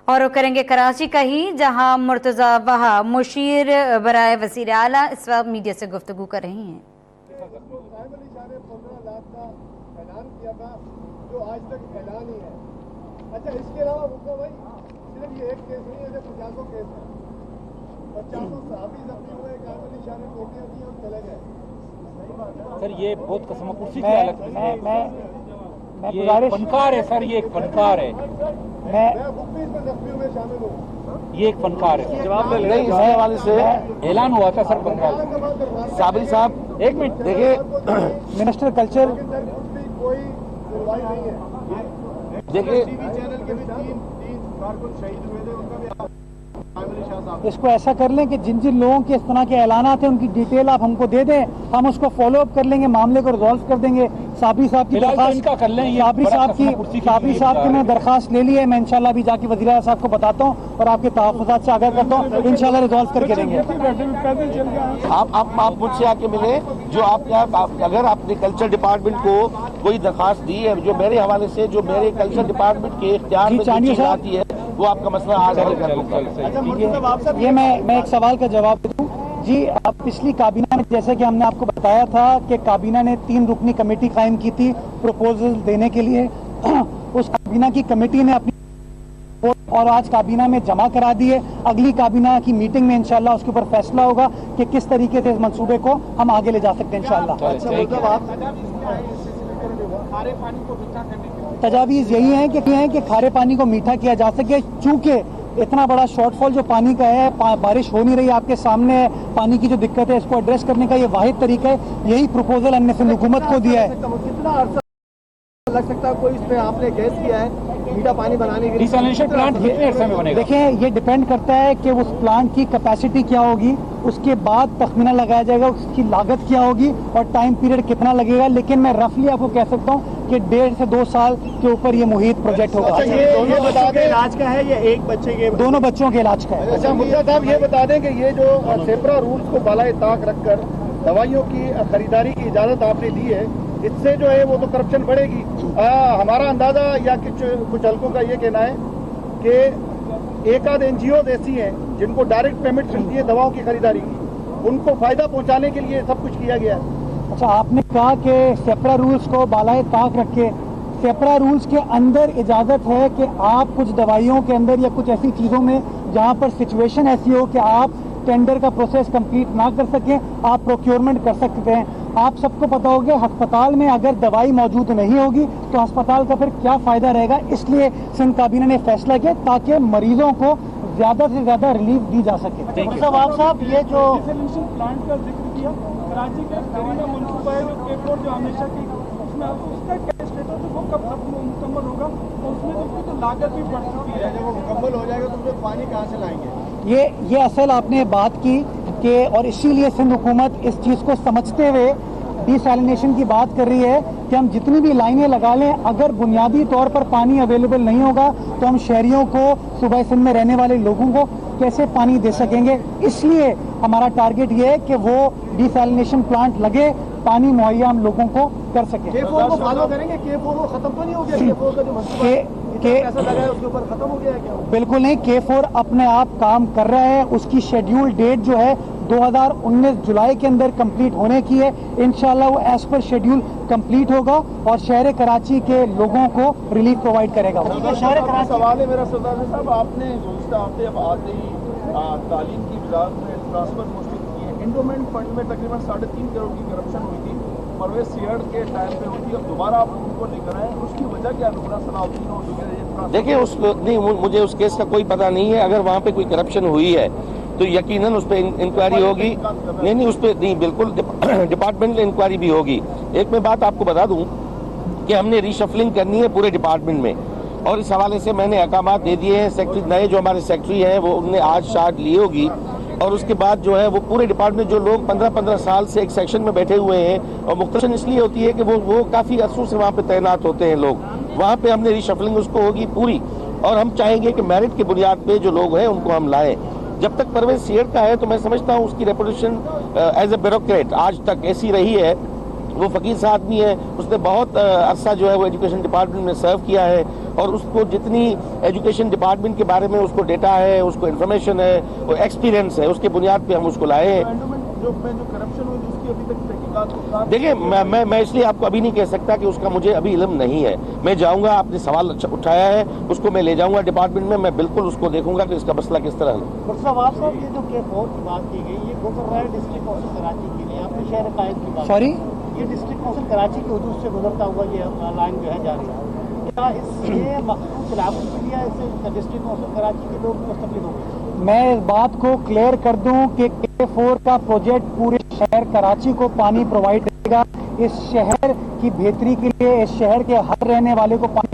اور کरेंगे कराची का ही, जहां मुर्तजा वहाब मुशीर बराए वज़ीर आला इस वक्त मीडिया से गुफ्तगू कर रही हैं। अच्छा, इसके अलावा भाई सिर्फ ये एक केस नहीं है, 50 केस है, 50 सहाबी जख्मी हुए, कामिल निशाने टोटियां दी और चले गए। सर ये बहुत कसमकुर्सी की हालत है, ये फनकार है सर, ये एक फनकार है, मैं खुद भी इसमें जख्मियों में शामिल हूँ। ये एक फनकार है। जवाब ले नहीं, इसके हवाले से ऐलान हुआ था सर 15 साबरी साहब, एक मिनट देखिए मिनिस्टर कल्चर, कोई सुनवाई नहीं है। देखिए टीवी चैनल के भी तीन कारकुन शहीद हुए थे, उनका भी इसको ऐसा कर लें कि जिन जिन लोगों के इस तरह के ऐलानात हैं उनकी डिटेल आप हमको दे दें, हम उसको फॉलो अप कर लेंगे, मामले को रिजॉल्व कर देंगे। साबरी साहब की दरखास्त कर लें, साबरी साहब की मैं दरखास्त ले ली है, मैं इंशाल्लाह भी जाके वज़ीर आला साहब को बताता हूँ और आपके तहफ़्फ़ुज़ात से आगाह करता हूँ, इंशाल्लाह रिजॉल्व करके देंगे। आप मुझसे आके मिले, जो अगर आपने कल्चर डिपार्टमेंट को कोई दरखास्त दी है जो मेरे हवाले से, जो मेरे कल्चर डिपार्टमेंट के इख्तियार में चीज़ आती है, वो आपका मसला आज हल कर दूंगा। ये मैं एक सवाल का जवाब दूं जी। अब पिछली काबीना में जैसे कि हमने आपको बताया था कि काबीना ने 3 रुकनी कमेटी कायम की थी प्रपोजल देने के लिए। उस काबीना की कमेटी ने अपनी और आज काबीना में जमा करा दी है। अगली काबीना की मीटिंग में इंशाल्लाह उसके ऊपर फैसला होगा कि किस तरीके से इस मंसूबे को हम आगे ले जा सकते हैं इंशाल्लाह। तजावीज़ यही है कि खारे पानी को मीठा किया जा सके। चूँकि इतना बड़ा शॉर्टफॉल जो पानी का है, बारिश हो नहीं रही, आपके सामने पानी की जो दिक्कत है, इसको एड्रेस करने का ये वाहिद तरीका है। यही प्रपोजल हमने सिंध हुकूमत को दिया है। कितना अर्सा लग सकता है, कोई इसमें आपने गैस किया है मीठा पानी बनाने के लिए? डिसैलिनेशन प्लांट कितने अरसे में बनेगा? देखिए, ये डिपेंड करता है कि उस प्लांट की कैपेसिटी क्या होगी, उसके बाद तखमीना लगाया जाएगा उसकी लागत क्या होगी और टाइम पीरियड कितना लगेगा। लेकिन मैं रफली आपको कह सकता हूँ कि 1.5 से 2 साल के ऊपर ये मुहित प्रोजेक्ट होगा। अच्छा, ये दोनों बच्चों के इलाज का है या एक बच्चे के? दोनों बच्चों के इलाज का है। अच्छा मुर्तजा साहब, ये बता दें कि ये जो सेपरा रूल्स को बालाए ताक रखकर दवाइयों की खरीदारी की इजाज़त आपने दी है, इससे जो है वो तो करप्शन बढ़ेगी। हमारा अंदाज़ा या कुछ हल्कों का ये कहना है कि एक आध NGOs ऐसी हैं जिनको डायरेक्ट पेमेंट मिलती है दवाओं की खरीदारी की, उनको फ़ायदा पहुंचाने के लिए सब कुछ किया गया है। अच्छा, आपने कहा कि सेपरा रूल्स को बालाए ताक रखे। सेपरा रूल्स के अंदर इजाज़त है कि आप कुछ दवाइयों के अंदर या कुछ ऐसी चीज़ों में जहाँ पर सिचुएशन ऐसी हो कि आप टेंडर का प्रोसेस कंप्लीट ना कर सकें, आप प्रोक्योरमेंट कर सकते हैं। आप सबको पता होगा अस्पताल में अगर दवाई मौजूद नहीं होगी तो अस्पताल का फिर क्या फ़ायदा रहेगा। इसलिए सिंध काबीना ने फैसला किया ताकि मरीजों को ज़्यादा से ज़्यादा रिलीफ दी जा सके। साहब, ये जो प्लांट का जिक्र किया, कराची का जरीना मंसूबा है जो K4 जो हमेशा की, उसमें उसका क्या स्टेटस है, वो कब मुकम्मल होगा? तो उसमें तो लागत भी बढ़ चुकी है, जब वो मुकम्मल हो जाएगा तो उसमें पानी कहाँ से लाएंगे? ये असल आपने बात की कि और इसीलिए सिंध हुकूमत इस चीज़ को समझते हुए डिसैलिनेशन की बात कर रही है कि हम जितनी भी लाइनें लगा लें, अगर बुनियादी तौर पर पानी अवेलेबल नहीं होगा तो हम शहरियों को, सूबा सिंध में रहने वाले लोगों को कैसे पानी दे सकेंगे। इसलिए हमारा टारगेट ये है कि वो डिसैलिनेशन प्लांट लगे, पानी मुहैया हम लोगों को कर सके। K4 को फॉलो करेंगे? K4 को खत्म तो नहीं हो गया? K4 का जो मंसूबा है, पैसा लगा है उसके ऊपर खत्म हो गया है क्या? बिल्कुल नहीं, K4 अपने आप काम कर रहा है। उसकी शेड्यूल डेट जो है 2019 जुलाई के अंदर कंप्लीट होने की है। इंशाल्लाह वो एज पर शेड्यूल कंप्लीट होगा और शहर कराची के लोगों को रिलीफ प्रोवाइड करेगा। शहर कराची सवाल है मेरा सरदार साहब, आपने गुज़िश्ता हफ्ते अब आते ही तालीम की वज़ारत में ट्रांसफर मुश्किल की है। एंडोमेंट फंड में तकरीबन 3.5 करोड़ की करप्शन हुई थी, परवेज सीहड़ के टाइम पे हुई थी, अब दोबारा आप उनको लेकर आए, उसकी वजह क्या? नुकरा सलाउद्दीन और देखिए, मुझे उस केस का कोई पता नहीं है। अगर वहाँ पे कोई करप्शन हुई है तो यकीनन उस पर इंक्वायरी होगी। नहीं, उस पर नहीं, बिल्कुल डिपार्टमेंटल इंक्वायरी भी होगी। एक मैं बात आपको बता दूं कि हमने रीशफलिंग करनी है पूरे डिपार्टमेंट में, और इस हवाले से मैंने अहकामात दे दिए हैं। सेक्रेटरी नए जो हमारे सेक्रेटरी हैं वो उनने आज चार्ज ली होगी, और उसके बाद जो है वो पूरे डिपार्टमेंट जो लोग 15-15 साल से एक सेक्शन में बैठे हुए हैं, और मुख्तलिफ इसलिए होती है कि वो काफ़ी अरसों से वहाँ पे तैनात होते हैं लोग, वहाँ पे हमने रीशफलिंग उसको होगी पूरी, और हम चाहेंगे कि मेरिट की बुनियाद पे जो लोग हैं उनको हम लाएं। जब तक परवेज सीहड़ का है तो मैं समझता हूँ उसकी रेपुटेशन एज ए ब्यूरोक्रेट आज तक ऐसी रही है, وہ فقیر سا آدمی ہے, اس نے بہت عرصہ جو ہے وہ ایجوکیشن ڈپارٹمنٹ میں سرو کیا ہے, اور اس کو جتنی ایجوکیشن ڈپارٹمنٹ کے بارے میں اس کو ڈیٹا ہے, اس کو انفارمیشن ہے, وہ ایکسپیرینس ہے, اس کے بنیاد پہ ہم اس کو لائے ہیں. دیکھیں میں اس لیے آپ کو ابھی نہیں کہہ سکتا کہ اس کا مجھے ابھی علم نہیں ہے. میں جاؤں گا, آپ نے سوال اٹھایا ہے, اس کو میں لے جاؤں گا ڈپارٹمنٹ میں بالکل اس کو دیکھوں گا کہ اس کا مسئلہ کس طرح ہے. صاحب یہ جو K4 کی بات کی گئی, یہ گزر رہا ہے ڈسٹرکٹ کونسل کراچی کے لیے, آپ نے شہر قائد کی بات, سوری یہ ڈسٹرکٹ کونسل کراچی کی حدود سے گزرتا ہوا یہ لائن جو ہے جا رہی ہے, کیا اس سے مخصوص علاقوں کے لیے اس سے ڈسٹرکٹ کونسل کراچی کے لوگ مستفید ہوں گے؟ میں اس بات کو کلیئر کر دوں کہ K4 کا پروجیکٹ پورے شہر کراچی کو پانی پرووائڈ کرے گا. اس شہر کی بہتری کے لیے, اس شہر کے ہر رہنے والے کو پانی